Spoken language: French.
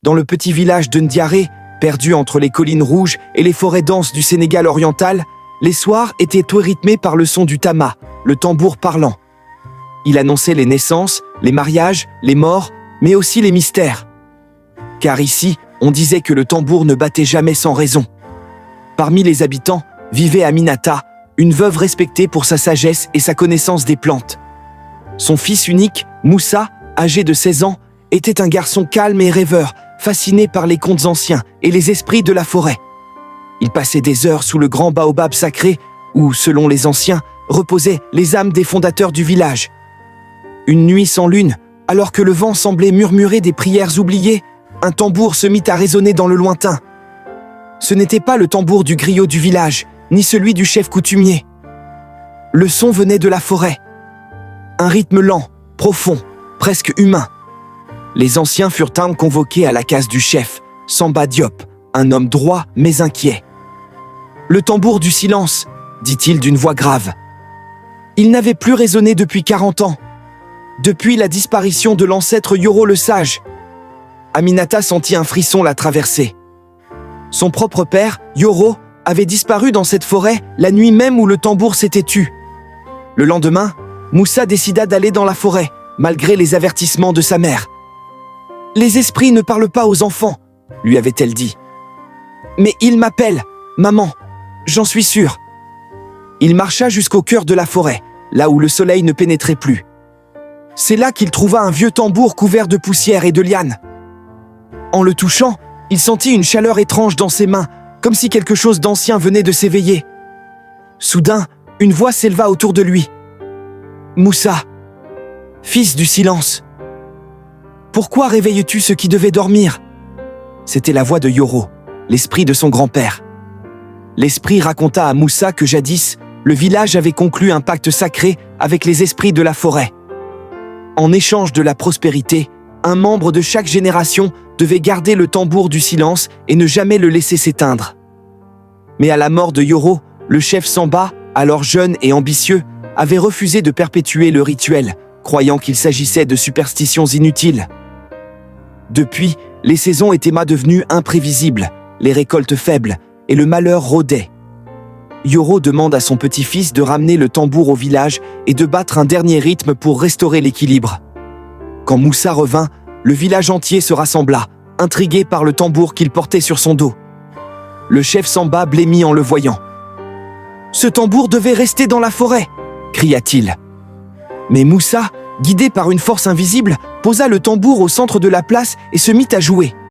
Dans le petit village de Ndiaré, perdu entre les collines rouges et les forêts denses du Sénégal oriental, les soirs étaient tout rythmés par le son du tama, le tambour parlant. Il annonçait les naissances, les mariages, les morts, mais aussi les mystères. Car ici, on disait que le tambour ne battait jamais sans raison. Parmi les habitants, vivait Aminata, une veuve respectée pour sa sagesse et sa connaissance des plantes. Son fils unique, Moussa, âgé de 16 ans, était un garçon calme et rêveur, fasciné par les contes anciens et les esprits de la forêt. Il passait des heures sous le grand baobab sacré, où, selon les anciens, reposaient les âmes des fondateurs du village. Une nuit sans lune, alors que le vent semblait murmurer des prières oubliées, un tambour se mit à résonner dans le lointain. Ce n'était pas le tambour du griot du village, ni celui du chef coutumier. Le son venait de la forêt. Un rythme lent, profond, presque humain. Les anciens furent convoqués à la case du chef, Samba Diop, un homme droit mais inquiet. « Le tambour du silence », dit-il d'une voix grave. Il n'avait plus résonné depuis 40 ans, depuis la disparition de l'ancêtre Yoro le Sage. Aminata sentit un frisson la traverser. Son propre père, Yoro, avait disparu dans cette forêt la nuit même où le tambour s'était tu. Le lendemain, Moussa décida d'aller dans la forêt, malgré les avertissements de sa mère. « Les esprits ne parlent pas aux enfants », lui avait-elle dit. « Mais ils m'appellent, maman, j'en suis sûre. » Il marcha jusqu'au cœur de la forêt, là où le soleil ne pénétrait plus. C'est là qu'il trouva un vieux tambour couvert de poussière et de lianes. En le touchant, il sentit une chaleur étrange dans ses mains, comme si quelque chose d'ancien venait de s'éveiller. Soudain, une voix s'éleva autour de lui. « Moussa, fils du silence, pourquoi réveilles-tu ceux qui devaient dormir ?» C'était la voix de Yoro, l'esprit de son grand-père. L'esprit raconta à Moussa que jadis, le village avait conclu un pacte sacré avec les esprits de la forêt. En échange de la prospérité, un membre de chaque génération devait garder le tambour du silence et ne jamais le laisser s'éteindre. Mais à la mort de Yoro, le chef Samba, alors jeune et ambitieux, avait refusé de perpétuer le rituel, croyant qu'il s'agissait de superstitions inutiles. Depuis, les saisons étaient devenues imprévisibles, les récoltes faibles, et le malheur rôdait. Yoro demande à son petit-fils de ramener le tambour au village et de battre un dernier rythme pour restaurer l'équilibre. Quand Moussa revint, le village entier se rassembla, intrigué par le tambour qu'il portait sur son dos. Le chef Samba blêmit en le voyant. « Ce tambour devait rester dans la forêt !» cria-t-il. Mais Moussa, guidé par une force invisible, posa le tambour au centre de la place et se mit à jouer.